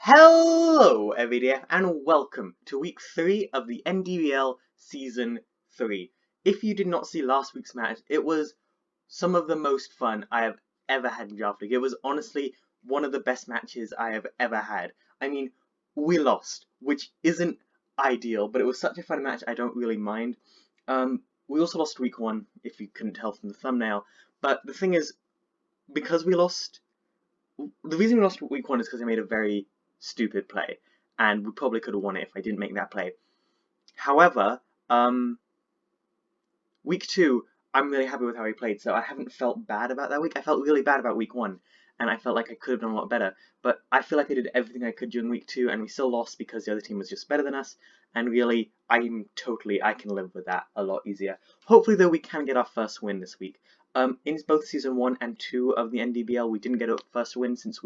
Hello, everyday, and welcome to week 3 of the NDBL Season 3. If you did not see last week's match, it was some of the most fun I have ever had in Draft League. It was honestly one of the best matches I have ever had. I mean, we lost, which isn't ideal, but it was such a fun match I don't really mind. We also lost week 1, if you couldn't tell from the thumbnail, but the thing is, because we lost, the reason we lost week 1 is because I made a very stupid play, and we probably could have won it if I didn't make that play. However, week 2, I'm really happy with how I played, so I haven't felt bad about that week. I felt really bad about week 1, and I felt like I could have done a lot better, but I feel like I did everything I could during week 2, and we still lost because the other team was just better than us, and really, I can live with that a lot easier. Hopefully, though, we can get our first win this week. In both Season 1 and 2 of the NDBL, we didn't get a first win since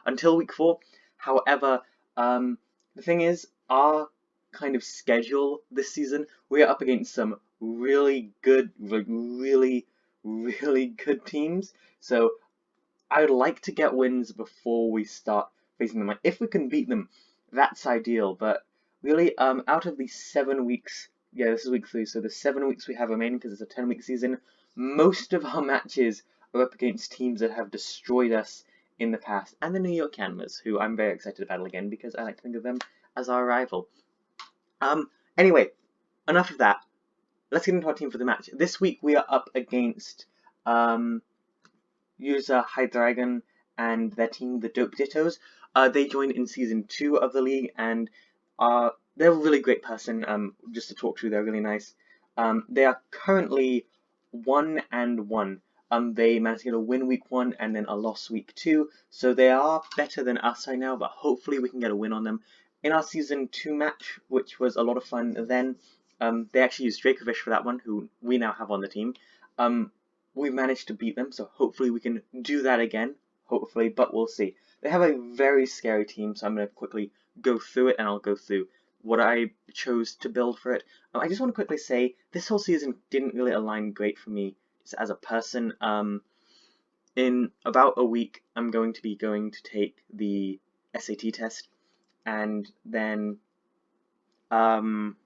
until week 4. However, the thing is, our kind of schedule this season, we are up against some really good, really good teams. So I would like to get wins before we start facing them. Like, if we can beat them, that's ideal. But really, out of the 7 weeks, yeah, this is week 3, so the 7 weeks we have remaining, because it's a 10-week season, most of our matches are up against teams that have destroyed us in the past, and the New York Yanmas, who I'm very excited to battle again because I like to think of them as our rival. Anyway, enough of that. Let's get into our team for the match. This week we are up against user Hydreigon and their team, the Dittos. They joined in Season 2 of the league, and they're a really great person. Just to talk to, they're really nice. They are currently 1-1. They managed to get a win week 1 and then a loss week 2, so they are better than us right now, but hopefully we can get a win on them. In our Season 2 match, which was a lot of fun then, they actually used Dracovish for that one, who we now have on the team. We managed to beat them, so hopefully we can do that again, hopefully, but we'll see. They have a very scary team, so I'm going to quickly go through it, and I'll go through what I chose to build for it. I just want to quickly say, this whole season didn't really align great for me as a person. In about a week, I'm going to take the SAT test, and then what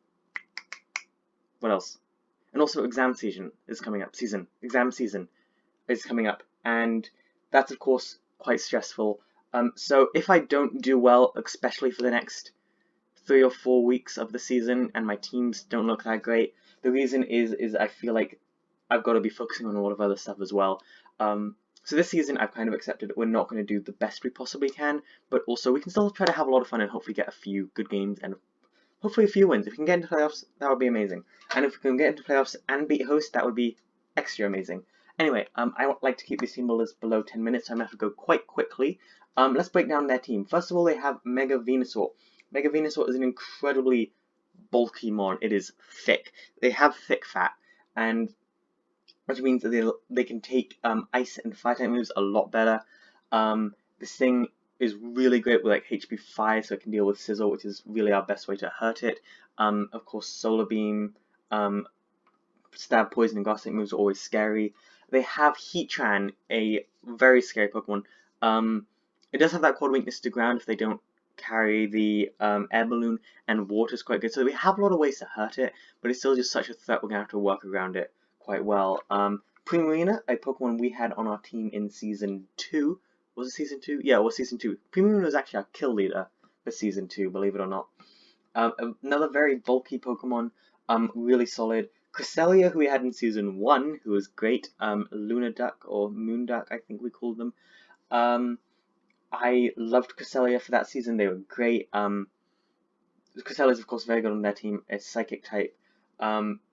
else? And also exam season is coming up. Exam season is coming up, and that's of course quite stressful. So if I don't do well, especially for the next 3 or 4 weeks of the season, and my teams don't look that great, the reason is I feel like I've got to be focusing on a lot of other stuff as well. So this season I've kind of accepted that we're not going to do the best we possibly can, but also we can still try to have a lot of fun and hopefully get a few good games and hopefully a few wins. If we can get into playoffs, that would be amazing. And if we can get into playoffs and beat host, that would be extra amazing. Anyway, I like to keep these team builders below 10 minutes, so I'm going to have to go quite quickly. Let's break down their team. First of all, they have Mega Venusaur. Mega Venusaur is an incredibly bulky mon. It is thick. They have thick fat, and which means that they can take ice and fire type moves a lot better. This thing is really great with like HP 5, so it can deal with Sizzle, which is really our best way to hurt it. Of course, Solar Beam, Stab, Poison, and Grass type moves are always scary. They have Heatran, a very scary Pokemon. It does have that quad weakness to ground if they don't carry the air balloon, and water is quite good. So we have a lot of ways to hurt it, but it's still just such a threat. We're gonna have to work around it quite well. Primarina, a Pokemon we had on our team in Season 2. Was it Season 2? Yeah, it was Season 2. Primarina was actually our kill leader for Season 2, believe it or not. Another very bulky Pokemon, really solid. Cresselia, who we had in Season 1, who was great. Luna Duck, or Moon Duck, I think we called them. I loved Cresselia for that season. They were great. Cresselia is, of course, very good on their team. It's Psychic type.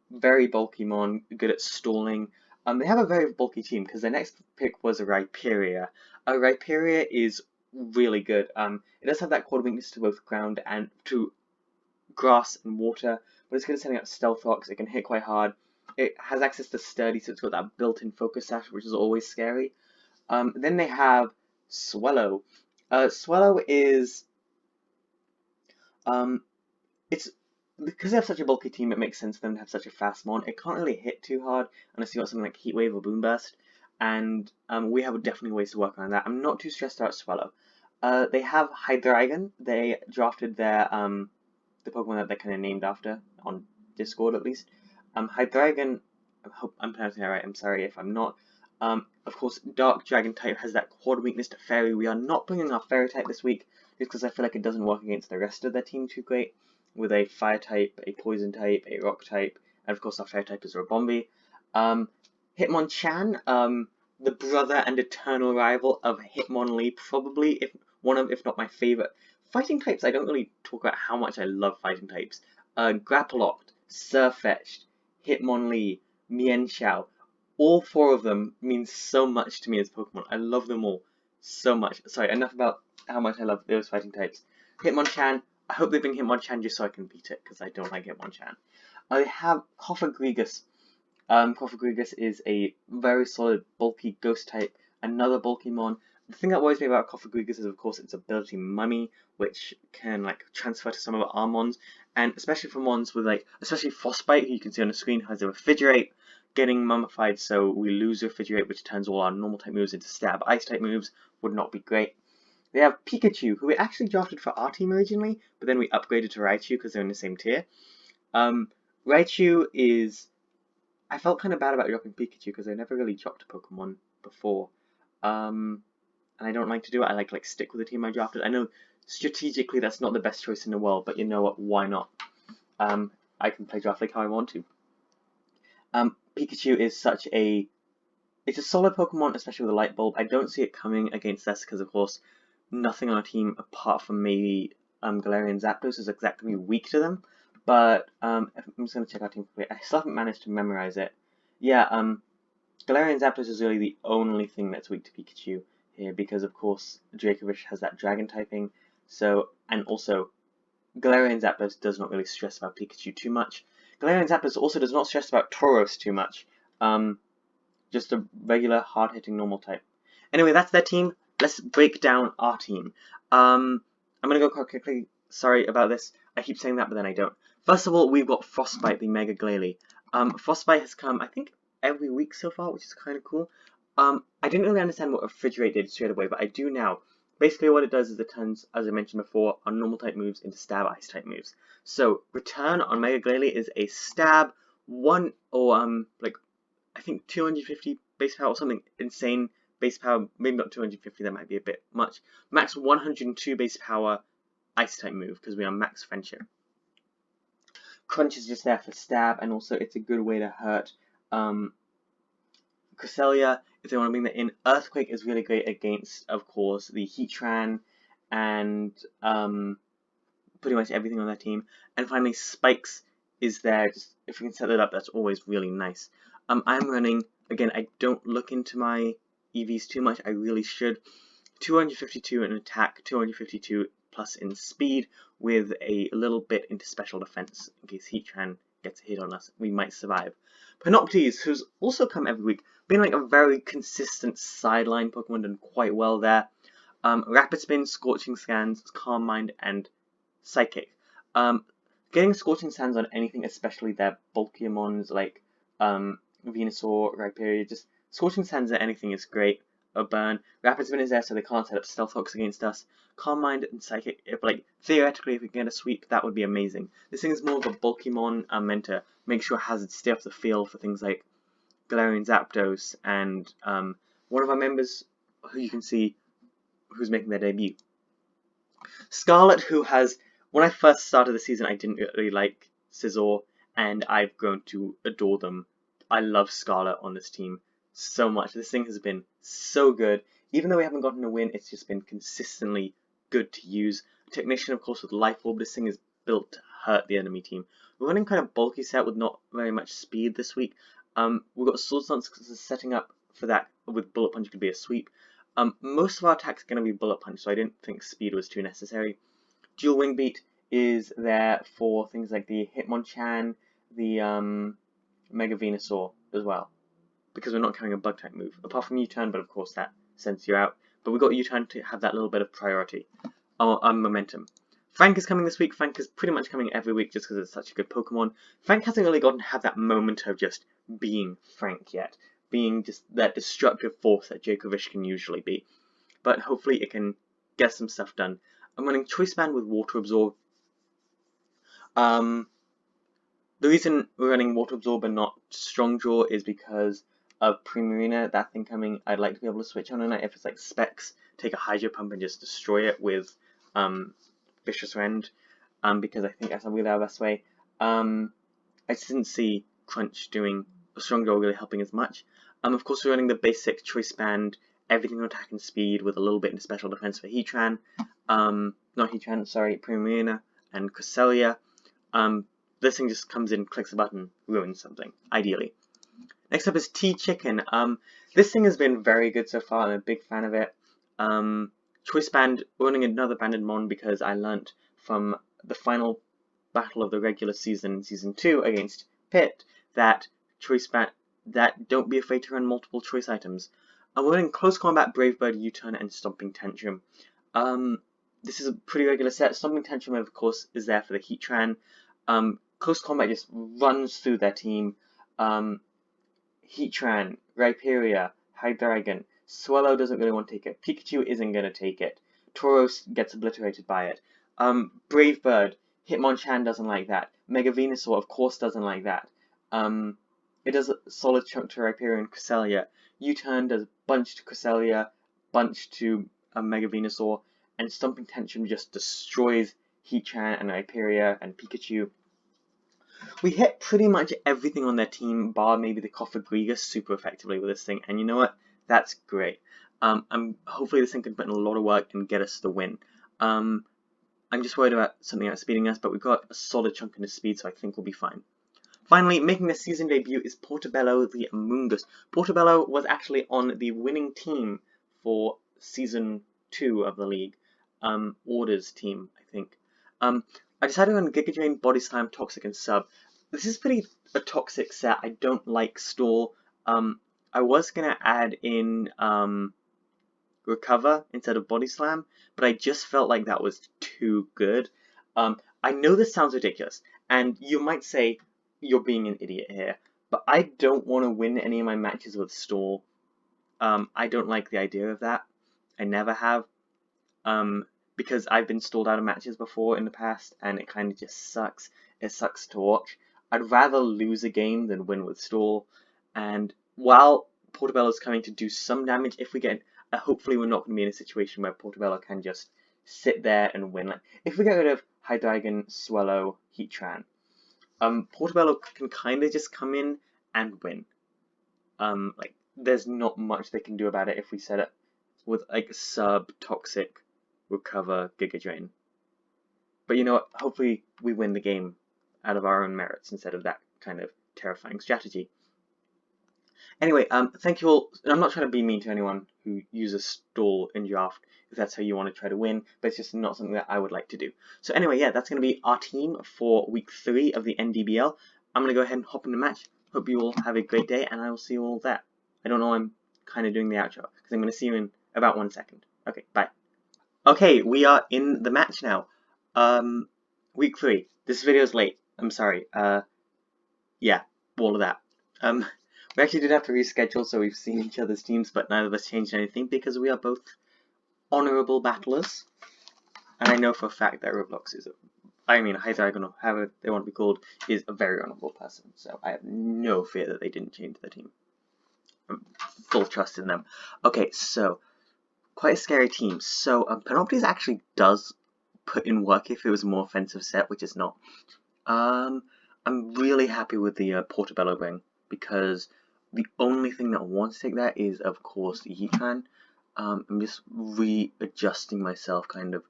Very bulky mon, good at stalling. They have a very bulky team because their next pick was a Rhyperior. A Rhyperior is really good. It does have that quad weakness to both ground and to grass and water, but it's good at setting up Stealth Rocks. It can hit quite hard. It has access to Sturdy, so it's got that built-in Focus Sash, which is always scary. Then they have Swellow. Swellow is it's because they have such a bulky team, it makes sense for them to have such a fast mon. It can't really hit too hard unless you got something like Heat Wave or Boom Burst, and we have definitely ways to work around that. I'm not too stressed about Swellow. They have Hydreigon. They drafted their the Pokemon that they're kind of named after on Discord at least. Hydreigon. I hope I'm pronouncing that right. I'm sorry if I'm not. Of course, Dark Dragon type has that quad weakness to Fairy. We are not bringing our Fairy type this week just because I feel like it doesn't work against the rest of their team too great. With a Fire type, a Poison type, a Rock type, and of course our Fairy type is Ribombee. Hitmonchan, the brother and eternal rival of Hitmonlee, probably if not my favorite. Fighting types, I don't really talk about how much I love fighting types. Grapploct, Sirfetch'd, Hitmonlee, Mienshao, all four of them mean so much to me as Pokemon. I love them all so much. Sorry, enough about how much I love those fighting types. Hitmonchan, I hope they bring Hitmonchan just so I can beat it, because I don't like Hitmonchan. I have Cofagrigus. Cofagrigus is a very solid, bulky ghost type, another bulky mon. The thing that worries me about Cofagrigus is, of course, its ability Mummy, which can like transfer to some of our mons, and especially for mons with especially Frostbite, who you can see on the screen has a Refrigerate, getting mummified, so we lose Refrigerate, which turns all our normal type moves into stab ice type moves, would not be great. They have Pikachu, who we actually drafted for our team originally, but then we upgraded to Raichu because they're in the same tier. Raichu is... I felt kind of bad about dropping Pikachu because I never really dropped a Pokemon before. And I don't like to do it. I like stick with the team I drafted. I know strategically that's not the best choice in the world, but you know what? Why not? I can play draft like how I want to. Pikachu is it's a solid Pokemon, especially with a Light Bulb. I don't see it coming against us because, of course, nothing on our team apart from maybe Galarian Zapdos is exactly weak to them. But I'm just going to check our team quickly. I still haven't managed to memorize it. Yeah, Galarian Zapdos is really the only thing that's weak to Pikachu here because, of course, Dracovish has that Dragon typing. So, and also, Galarian Zapdos does not really stress about Pikachu too much. Galarian Zapdos also does not stress about Tauros too much. Just a regular, hard-hitting normal type. Anyway, that's their team. Let's break down our team. I'm going to go quite quickly. Sorry about this. I keep saying that, but then I don't. First of all, we've got Frostbite, the Mega Glalie. Frostbite has come, I think, every week so far, which is kind of cool. I didn't really understand what Refrigerate did straight away, but I do now. Basically, what it does is it turns, as I mentioned before, our normal type moves into stab ice type moves. So, Return on Mega Glalie is a stab, I think 250 base power or something insane base power, maybe not 250, that might be a bit much. Max 102 base power ice type move because we are max friendship. Crunch is just there for stab, and also it's a good way to hurt Cresselia if they want to bring that in. Earthquake is really great against, of course, the Heatran and pretty much everything on their team. And finally, Spikes is there. Just if we can set that up, that's always really nice. I'm running, again, I don't look into my EVs too much, I really should. 252 in attack, 252 plus in speed, with a little bit into special defense in case Heatran gets a hit on us. We might survive. Panoptes, who's also come every week, been like a very consistent sideline Pokemon, done quite well there. Rapid Spin, Scorching Sands, Calm Mind, and Psychic. Getting Scorching Sands on anything, especially their bulkier mons like Venusaur, Rhyperior, just Scorching Sands at anything is great. A burn. Rapid Spin is there so they can't set up Stealth Hooks against us. Calm Mind and Psychic, theoretically if we can get a sweep, that would be amazing. This thing is more of a bulky mon meant to make sure hazards stay off the field for things like Galarian Zapdos and one of our members who you can see who's making their debut. Scarlet, who has, when I first started the season I didn't really like Scizor, and I've grown to adore them. I love Scarlet on this team so much. This thing has been so good. Even though we haven't gotten a win, it's just been consistently good to use. Technician, of course, with Life Orb. This thing is built to hurt the enemy team. We're running kind of bulky set with not very much speed this week. We've got Swords Dance because it's setting up for that with Bullet Punch could be a sweep. Most of our attacks are going to be Bullet Punch, so I didn't think speed was too necessary. Dual Wing Beat is there for things like the Hitmonchan, the Mega Venusaur as well, because we're not carrying a Bug type move, apart from U-Turn, but of course that sends you out. But we've got U-Turn to have that little bit of priority. Momentum. Frank is coming this week. Frank is pretty much coming every week just because it's such a good Pokemon. Frank hasn't really gotten to have that moment of just being Frank yet, being just that destructive force that Dracovish can usually be. But hopefully it can get some stuff done. I'm running Choice Band with Water Absorb. The reason we're running Water Absorb and not Strong Draw is because of Primarina, that thing coming. I'd like to be able to switch on a night if it's like Specs, take a Hydro Pump and just destroy it with Vicious Rend, because I think that's probably the best way. I just didn't see Crunch doing a Strong Draw really helping as much. Of course, we're running the basic Choice Band, everything on attack and speed with a little bit in special defense for Heatran. Not Heatran, sorry, Primarina and Cresselia. This thing just comes in, clicks a button, ruins something, ideally. Next up is T-Chicken. This thing has been very good so far. I'm a big fan of it. Choice Band, running another Banded Mon because I learnt from the final battle of the regular season, Season 2, against Pit, that Choice Band, that don't be afraid to run multiple choice items. We're running Close Combat, Brave Bird, U-Turn, and Stomping Tantrum. This is a pretty regular set. Stomping Tantrum, of course, is there for the Heatran. Close Combat just runs through their team. Heatran, Rhyperior, Hydreigon, Swallow doesn't really want to take it. Pikachu isn't going to take it. Tauros gets obliterated by it. Brave Bird, Hitmonchan doesn't like that. Mega Venusaur, of course, doesn't like that. It does a solid chunk to Rhyperior and Cresselia. U-Turn does bunch to Cresselia, bunch to Mega Venusaur, and Stomping Tantrum just destroys Heatran and Rhyperior and Pikachu. We hit pretty much everything on their team, bar maybe the Cofagrigus super effectively with this thing, and you know what? That's great. Hopefully this thing can put in a lot of work and get us the win. I'm just worried about something outspeeding us, but we've got a solid chunk into speed, so I think we'll be fine. Finally, making their season debut is Portobello the Amoonguss. Portobello was actually on the winning team for Season 2 of the league. Orders team, I think. I decided on Giga Drain, Body Slam, Toxic, and Sub. This is pretty a toxic set. I don't like Stall. I was going to add in Recover instead of Body Slam, but I just felt like that was too good. I know this sounds ridiculous, and you might say you're being an idiot here, but I don't want to win any of my matches with Stall. I don't like the idea of that. I never have. Because I've been stalled out of matches before in the past, and it kind of just sucks. It sucks to watch. I'd rather lose a game than win with stall. And while Portobello's coming to do some damage, if we get, hopefully we're not going to be in a situation where Portobello can just sit there and win. Like if we get rid of Hydreigon, Swallow, Heatran, Portobello can kind of just come in and win. Like there's not much they can do about it if we set it with like Sub, Toxic, Recover, Giga Drain. But you know what? Hopefully we win the game out of our own merits instead of that kind of terrifying strategy. Anyway, thank you all. I'm not trying to be mean to anyone who uses stall in draft if that's how you want to try to win, but it's just not something that I would like to do. So anyway, yeah, that's going to be our team for week 3 of the NDBL. I'm going to go ahead and hop in the match. Hope you all have a great day, and I will see you all there. I don't know, I'm kind of doing the outro, because I'm going to see you in about 1 second. Okay, bye. Okay, we are in the match now. Week 3. This video is late. I'm sorry. Yeah, all of that. We actually did have to reschedule, so we've seen each other's teams, but neither of us changed anything because we are both honorable battlers. And I know for a fact that Roblox is Hydreigon, or however they want to be called, is a very honorable person. So I have no fear that they didn't change their team. I'm full trust in them. Okay, so quite a scary team. So Panoptes actually does put in work if it was a more offensive set, which is not. I'm really happy with the Portobello ring because the only thing that wants to take that is, of course, the Heatran. I'm just readjusting myself kind of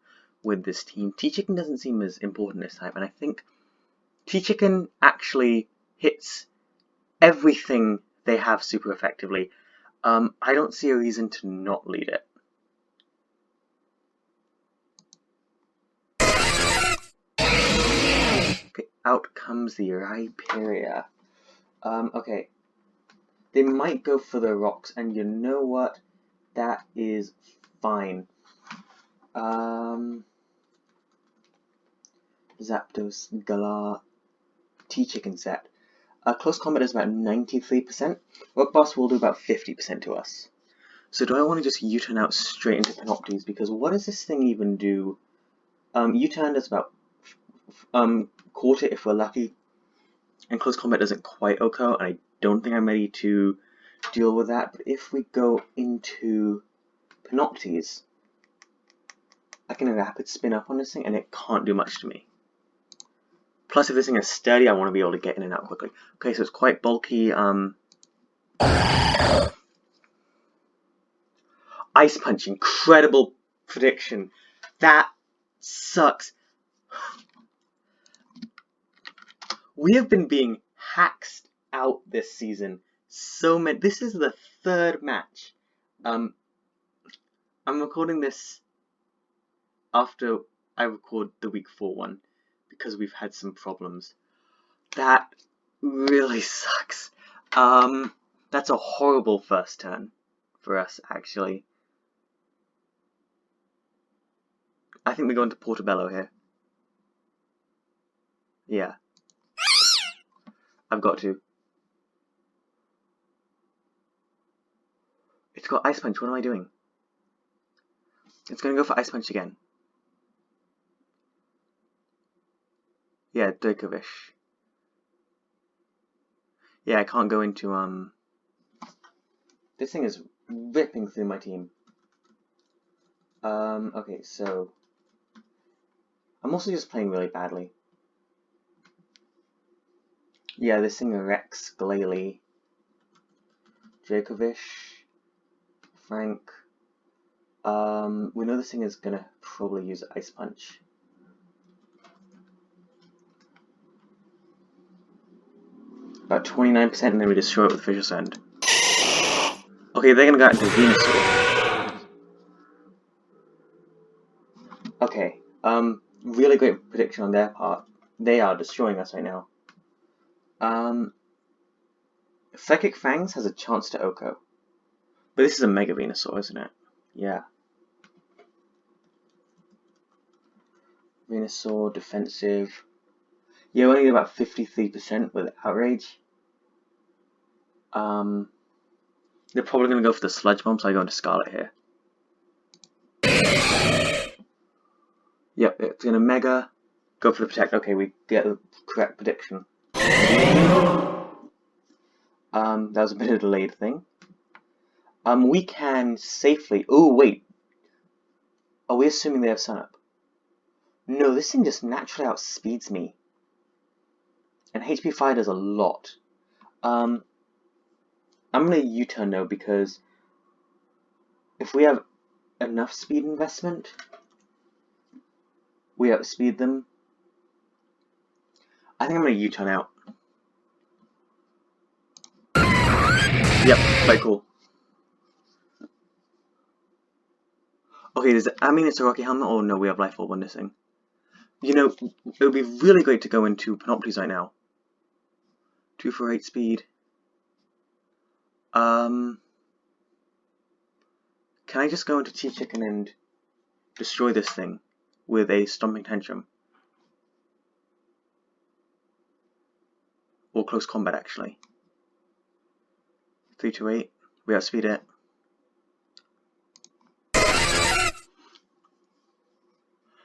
with this team. T-Chicken doesn't seem as important this time, and I think T-Chicken actually hits everything they have super effectively. I don't see a reason to not lead it. Okay, out comes the Rhyperior. Okay. They might go for the rocks, and you know what? That is fine. Zapdos, Galar, T-Chicken set. Close combat is about 93%. Rock Boss will do about 50% to us. So do I want to just U-turn out straight into Panoptes? Because what does this thing even do? U-turn does about quarter if we're lucky, and close combat doesn't quite occur, and I don't think I'm ready to deal with that. But if we go into Panoptes, I can rapid spin up on this thing, and it can't do much to me. Plus, if this thing is sturdy, I want to be able to get in and out quickly. Okay, so it's quite bulky. Ice Punch, incredible prediction. That sucks. We have been being hacked out this season. So many. This is the third match. I'm recording this after I record the week 4 one because we've had some problems. That really sucks. That's a horrible first turn for us, actually. I think we go into Portobello here. Yeah. I've got to. It's got Ice Punch. What am I doing? It's going to go for Ice Punch again. Yeah, Djokovic. Yeah, I can't go into, This thing is ripping through my team. Okay, so... I'm also just playing really badly. Yeah, this thing Rex, Glalie, Djokovic, Frank. We know this thing is gonna probably use Ice Punch. About 29%, and then we destroy it with Fisher's End. Okay, they're gonna go out into Venusaur. Okay, really great prediction on their part. They are destroying us right now. Psychic Fangs has a chance to Oko. But this is a Mega Venusaur, isn't it? Yeah. Venusaur, defensive. Yeah, we only get about 53% with Outrage. They're probably going to go for the Sludge Bomb, so I go into Scarlet here. Yep, it's going to Mega. Go for the Protect. Okay, we get the correct prediction. That was a bit of a delayed thing. We can safely... Oh, wait. Are we assuming they have Sun Up? No, this thing just naturally outspeeds me. And HP Fire does a lot. I'm going to U-turn though, because if we have enough speed investment, we outspeed them. I think I'm going to U-turn out. Yep, quite cool. Okay, it's a Rocky Helmet, or no, we have Life Orb on this thing. You know, it would be really great to go into Panoptes right now. 2 for 8 speed. Can I just go into T-Chicken and destroy this thing with a Stomping Tantrum? Or Close Combat, actually. 3 to 8. We outspeed it.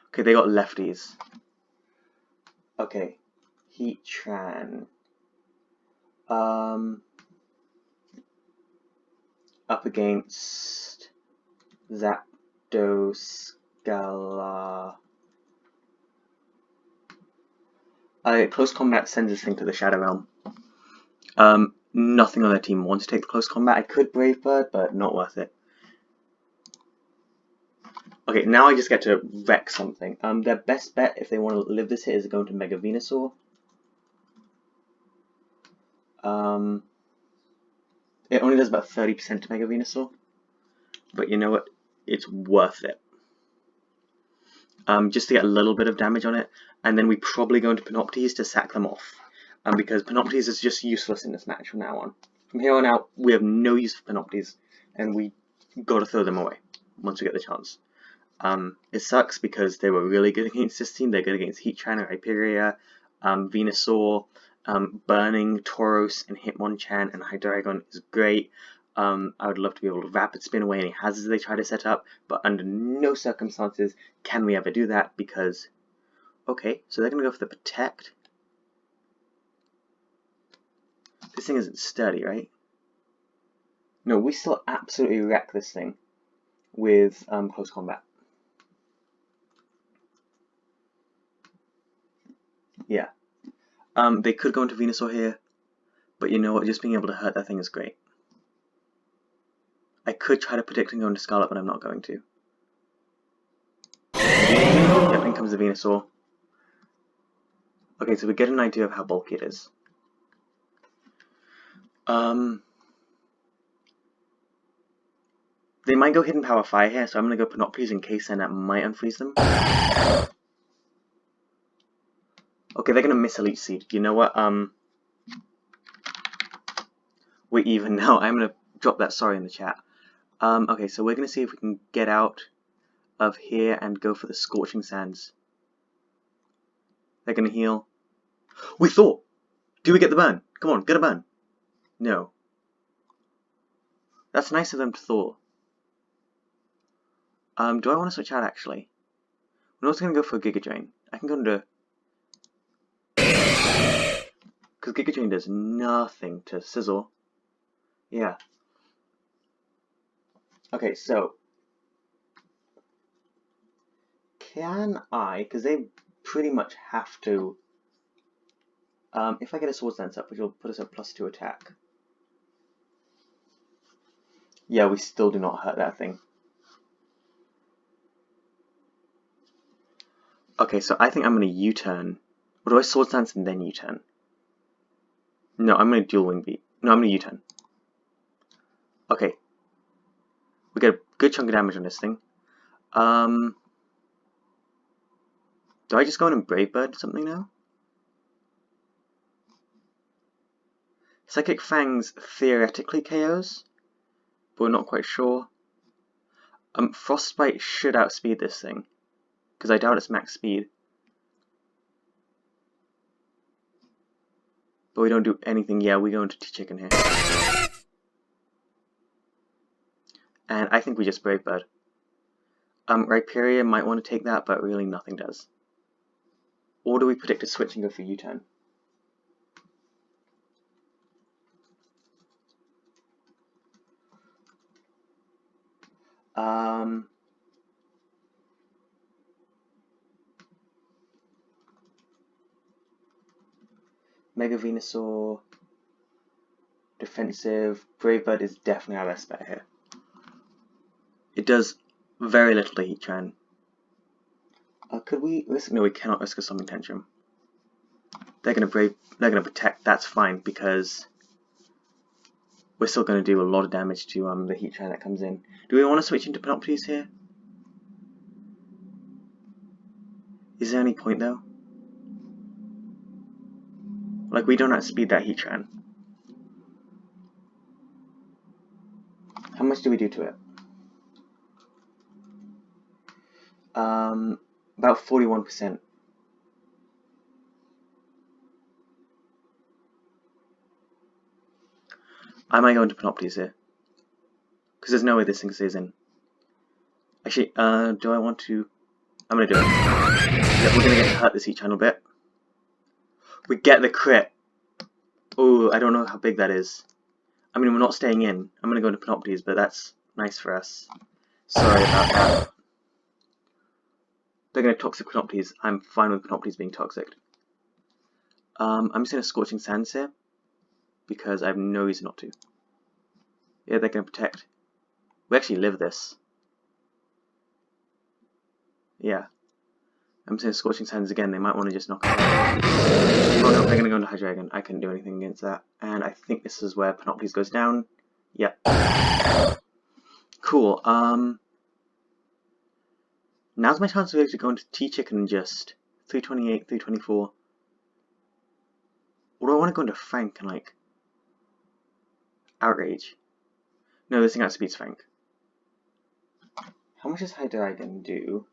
Okay, they got lefties. Okay. Heatran. Up against Zapdos, Galar. Close Combat sends this thing to the Shadow Realm. Nothing on their team wants to take the Close Combat. I could Brave Bird, but not worth it. Okay, now I just get to wreck something. Their best bet, if they want to live this hit, is going to Mega Venusaur. It only does about 30% to Mega Venusaur. But you know what? It's worth it. Just to get a little bit of damage on it. And then we probably go into Panoptes to sack them off. Because Panoptes is just useless in this match from now on. From here on out, we have no use for Panoptes. And we got to throw them away once we get the chance. It sucks because they were really good against this team. They're good against Heatran, Hyperia, Venusaur, Burning, Tauros, and Hitmonchan, and Hydreigon is great. I would love to be able to rapid spin away any hazards they try to set up, but under no circumstances can we ever do that because... Okay, so they're going to go for the protect. This thing isn't sturdy, right? No, we still absolutely wreck this thing with close combat. Yeah. They could go into Venusaur here, but you know what, just being able to hurt that thing is great. I could try to predict and go into Scarlet, but I'm not going to. Yep, in comes the Venusaur. Okay, so we get an idea of how bulky it is. They might go Hidden Power Fire here, so I'm going to go Panoptes in case, and that might unfreeze them. Okay, they're going to miss Elite Seed. You know what, we're even now. I'm going to drop that sorry in the chat. Okay, so we're going to see if we can get out of here and go for the Scorching Sands. They're going to heal. We thought! Do we get the burn? Come on, get a burn. No. That's nice of them to thaw. Do I want to switch out, actually? I'm also going to go for a Giga Drain. I can go into... Because Giga Drain does nothing to Sizzle. Yeah. Okay, so... Can I... Because they pretty much have to... if I get a Swords Dance up, which will put us at +2 attack. Yeah, we still do not hurt that thing. Okay, so I think I'm going to U-turn. Or do I Swords Dance and then U-turn? No, I'm going to Dual Wing Beat. No, I'm going to U-turn. Okay. We get a good chunk of damage on this thing. Do I just go in and Brave Bird something now? Psychic Fangs theoretically KOs, but we're not quite sure. Frostbite should outspeed this thing, because I doubt it's max speed. But we don't do anything. Yeah, we go into T-Chicken here. And I think we just Brave Bird. Rhyperior might want to take that, but really nothing does. Or do we predict a switch and go for U-turn? Mega Venusaur, defensive. Brave Bird is definitely our best bet here. It does very little to Heatran. Could we risk? No, we cannot risk a Summoning Tantrum. They're gonna protect. That's fine because we're still gonna do a lot of damage to the Heatran that comes in. Do we want to switch into Panoptes here? Is there any point though? Like, we don't outspeed that Heatran. How much do we do to it? About 41%. I might go into Panoptes here. Because there's no way this thing stays in. Actually, do I want to... I'm gonna do it. Yeah, we're gonna get hurt this Heatran a bit. We get the crit. Oh, I don't know how big that is. I mean, we're not staying in. I'm gonna go into Panoptes, but that's nice for us. Sorry about that. They're gonna Toxic Panoptes. I'm fine with Panoptes being toxic. I'm just gonna Scorching Sands here because I have no reason not to. Yeah, they're gonna protect. We actually live this. Yeah. I'm saying Scorching Sands again. They might want to just knock it out. Oh no, they're gonna go into Hydreigon. I couldn't do anything against that. And I think this is where Panoptes goes down. Yep. Cool. Now's my chance to be able to go into T-Chicken and just 328, 324. Or do I want to go into Frank and like Outrage? No, this thing outspeeds Frank. How much does Hydreigon do?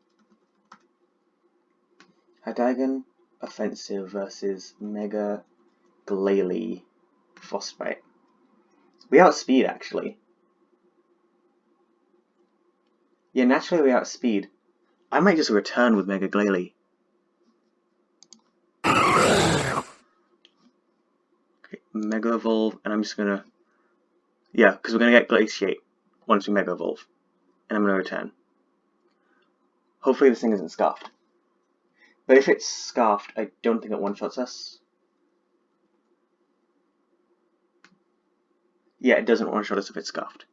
Hydreigon offensive versus Mega Glalie Frostbite. We outspeed actually. Yeah, naturally we outspeed. I might just return with Mega Glalie. Okay, Mega Evolve, and I'm just gonna... Yeah, because we're gonna get Glaciate once we Mega Evolve. And I'm gonna return. Hopefully this thing isn't Scarfed. But if it's Scarfed, I don't think it one-shots us. Yeah, it doesn't one-shot us if it's Scarfed.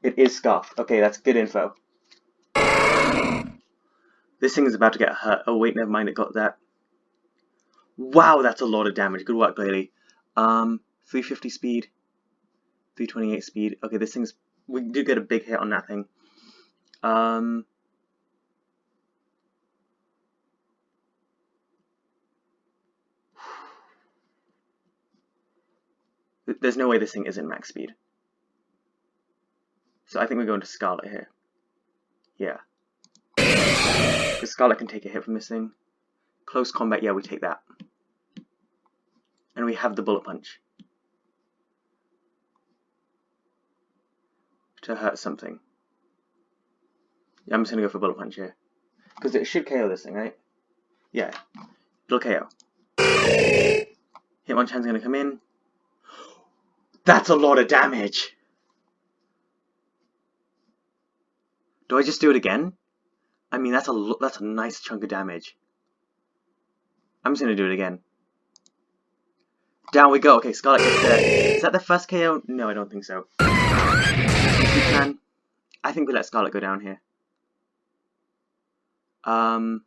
It is Scarfed. Okay, that's good info. This thing is about to get hurt. Oh wait, never mind, it got that. Wow, that's a lot of damage. Good work, Glalie. 350 speed. 328 speed. Okay, this thing's... We do get a big hit on that thing. There's no way this thing isn't max speed. So I think we're going to Scarlet here. Yeah. Because Scarlet can take a hit from this thing. Close combat, yeah, we take that. And we have the Bullet Punch. To hurt something. Yeah, I'm just going to go for Bullet Punch here. Because it should KO this thing, right? Yeah. It'll KO. Hitmonchan's going to come in. That's a lot of damage! Do I just do it again? I mean, that's a nice chunk of damage. I'm just going to do it again. Down we go. Okay, Scarlet gets there. Is that the first KO? No, I don't think so. I think we let Scarlet go down here. Do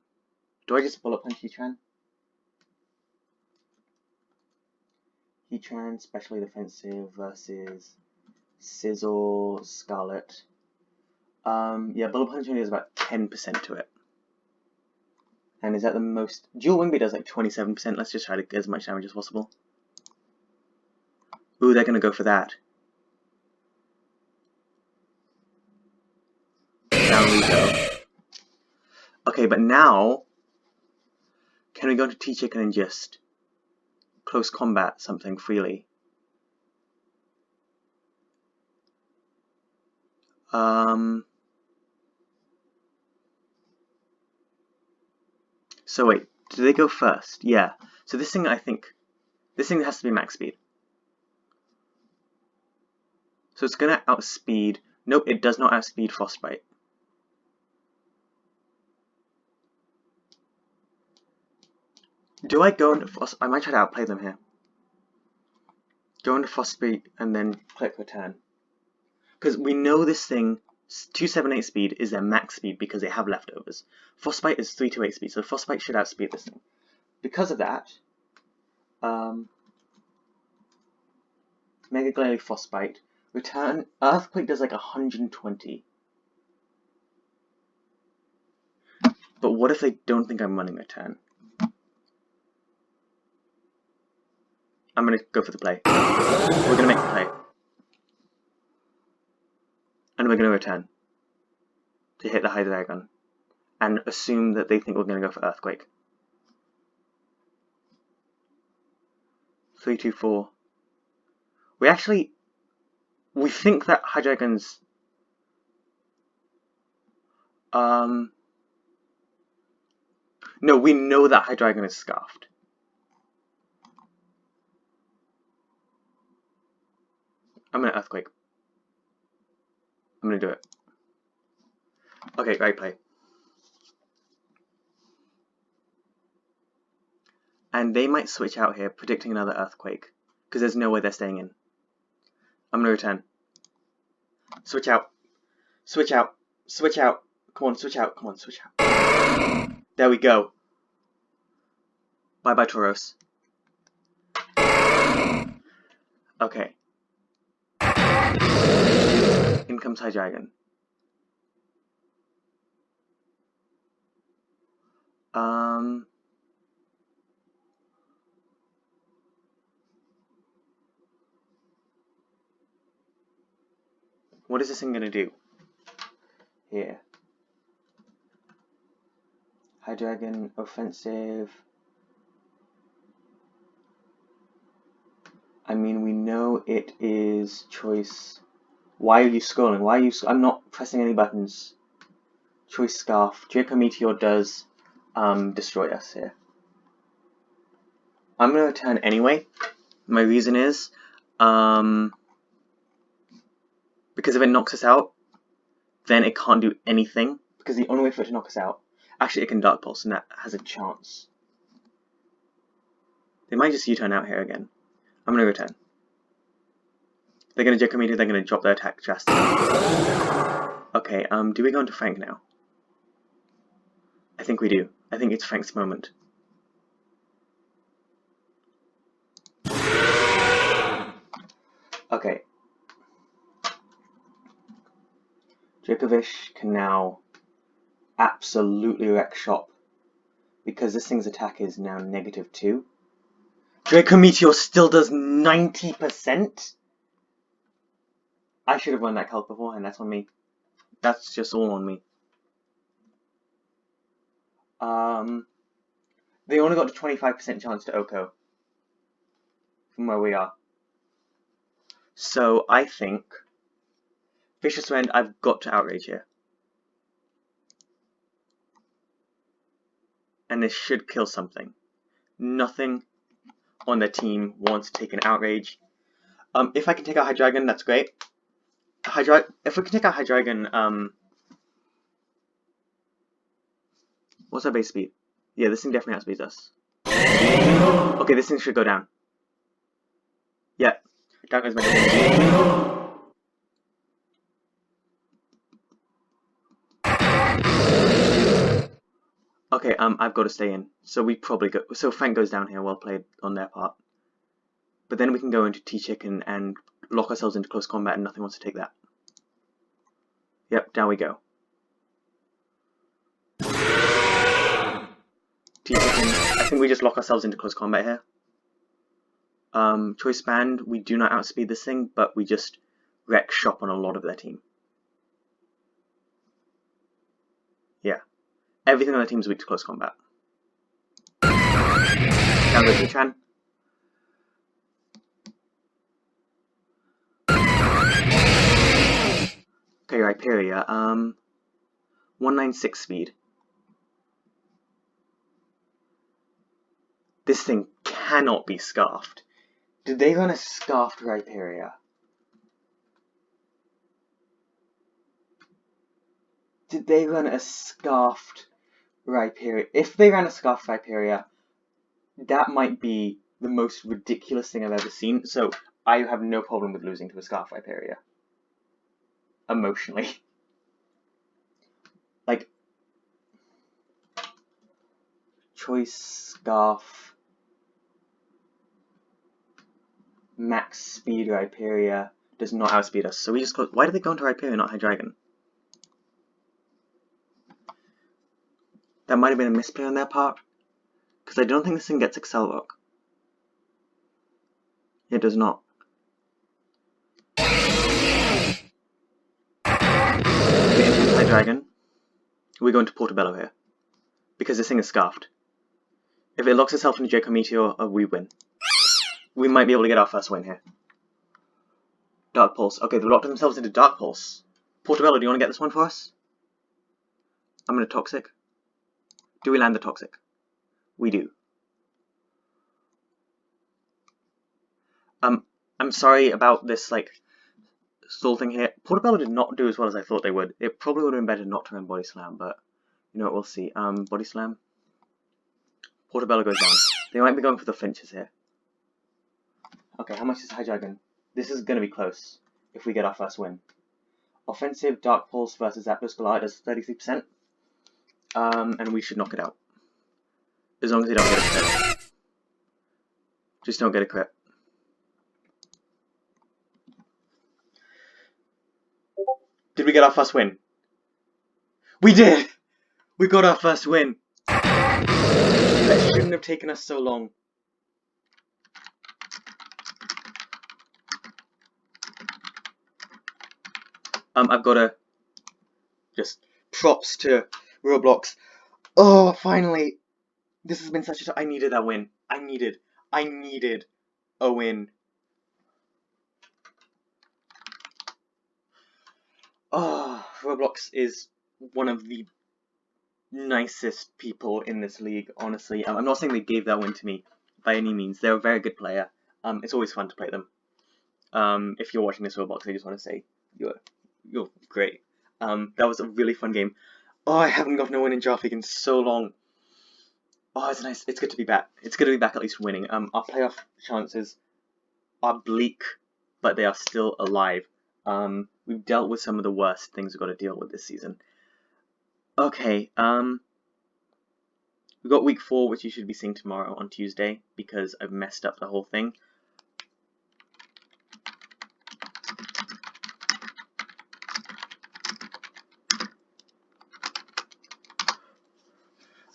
I just Bullet Punch Heatran? Heatran, specially defensive versus Sizzle, Scarlet. Yeah, Bullet Punch only does about 10% to it. And is that the most? Dual Wing Beat does like 27%. Let's just try to get as much damage as possible. Ooh, they're gonna go for that. Down we go. Okay, but now, can we go to T-Chicken and just close combat something freely? So wait, do they go first? Yeah. So this thing, I think, this thing has to be max speed. So it's gonna outspeed. Nope, it does not outspeed Frostbite. Do I go into Frost? I might try to outplay them here. Go into Frostbite and then click return. Because we know this thing, 278 speed is their max speed because they have leftovers. Frostbite is 328 speed, so Frostbite should outspeed this thing. Because of that, Mega Glalie Frostbite, return, Earthquake does like 120. But what if they don't think I'm running return? I'm gonna go for the play. We're gonna make the play. And we're gonna return to hit the Hydreigon and assume that they think we're gonna go for Earthquake. 3, 2, 4. We think that Hydreigon's no, we know that Hydreigon is Scarfed. I'm gonna Earthquake. I'm gonna do it. Okay, great play. And they might switch out here, predicting another Earthquake, because there's no way they're staying in. I'm gonna return. Switch out. Switch out. Switch out. Come on, switch out. Come on, switch out. There we go. Bye-bye, Tauros. Okay. In comes Hydreigon. What is this thing gonna do? Here. Hydreigon, offensive. I mean, we know it is choice Why are you scrolling? Why are you? I'm not pressing any buttons. Choice Scarf. Draco Meteor does destroy us here. I'm gonna return anyway. My reason is because if it knocks us out, then it can't do anything. Because the only way for it to knock us out, actually, it can Dark Pulse, and that has a chance. They might just U-turn out here again. I'm gonna return. They're gonna Draco Meteor. They're gonna drop their attack drastically. Okay. Do we go into Frank now? I think we do. I think it's Frank's moment. Okay. Dracovish can now absolutely wreck shop because this thing's attack is now -2. Draco Meteor still does 90%? I should have run that calc beforehand, that's on me. That's just all on me. They only got a 25% chance to Oko from where we are. So I think Vicious Rend, I've got to outrage here. And this should kill something. Nothing on their team wants to take an outrage. If I can take out Hydreigon, that's great. If we can take out Hydreigon, what's our base speed? Yeah, this thing definitely outspeeds us. Okay, this thing should go down. Yeah, down goes my defense. Okay, I've got to stay in. So we probably go. So Frank goes down here. Well played on their part. But then we can go into T-Chicken and lock ourselves into close combat, and nothing wants to take that. Yep, down we go. T-Chicken. I think we just lock ourselves into close combat here. Choice Band. We do not outspeed this thing, but we just wreck shop on a lot of their team. Yeah. Everything on the team is weak to close combat. Down goes Chan. Okay, Rhyperia. 196 speed. This thing cannot be scarfed. Did they run a scarfed Rhyperia? Did they run a scarfed Rhyperia? If they ran a scarfed Rhyperia, that might be the most ridiculous thing I've ever seen. So I have no problem with losing to a scarfed Rhyperia. Emotionally. Like, Choice Scarf, max speed Rhyperia does not outspeed us. So we just close. Why did they go into Rhyperia, not Hydreigon? That might have been a misplay on their part, because I don't think this thing gets Excel Rock. It does not. Hydreigon. We go into Portobello here, because this thing is scarfed. If it locks itself into Draco Meteor, we win. We might be able to get our first win here. Dark Pulse. Okay, they've locked themselves into Dark Pulse. Portobello, do you want to get this one for us? I'm going to Toxic. Do we land the Toxic? We do. I'm sorry about this, like, stall thing here. Portobello did not do as well as I thought they would. It probably would have been better not to run Body Slam, but, you know what, we'll see. Body Slam. Portobello goes down. They might be going for the flinches here. Okay, how much is Hydreigon? This is going to be close if we get our first win. Offensive Dark Pulse versus Zapdos Galar does 33%. And we should knock it out. As long as they don't get a crit. Just don't get a crit. Did we get our first win? We did! We got our first win! That shouldn't have taken us so long. I've got to just props to Roblox. Oh, finally! This has been such a I needed that win. I needed a win. Oh, Roblox is one of the nicest people in this league, honestly. I'm not saying they gave that win to me by any means. They're a very good player. It's always fun to play them. If you're watching this Roblox, I just want to say you're great. That was a really fun game. Oh, I haven't gotten a win in Draft League in so long. Oh, it's nice. It's good to be back. It's good to be back at least winning. Our playoff chances are bleak, but they are still alive. We've dealt with some of the worst things we've got to deal with this season. Okay, we've got week 4, which you should be seeing tomorrow on Tuesday, because I've messed up the whole thing.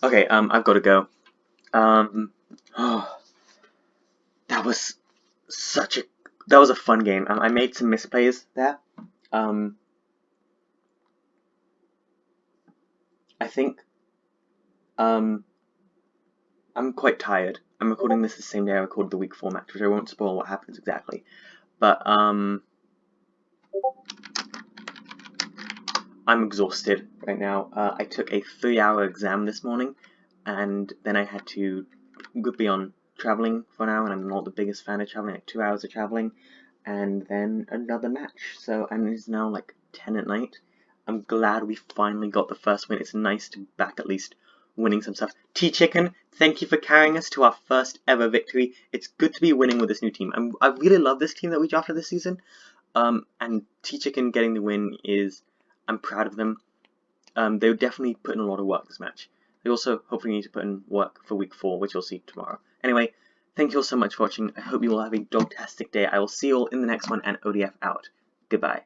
Okay, I've got to go. Oh, that was a fun game. I made some misplays there. I think, I'm quite tired. I'm recording this the same day I recorded the week 4 match, which I won't spoil what happens exactly. But, I'm exhausted right now. I took a 3-hour exam this morning, and then I had to be on traveling for an hour, and I'm not the biggest fan of traveling, like 2 hours of traveling, and then another match. So, and it's now like 10 at night. I'm glad we finally got the first win. It's nice to be back at least winning some stuff. T-Chicken, thank you for carrying us to our first ever victory. It's good to be winning with this new team. I really love this team that we drafted this season. And T-Chicken getting the win I'm proud of them. They definitely put in a lot of work this match. They also hopefully need to put in work for week 4, which you'll see tomorrow. Anyway, thank you all so much for watching. I hope you all have a dogtastic day. I will see you all in the next one, and ODF out. Goodbye.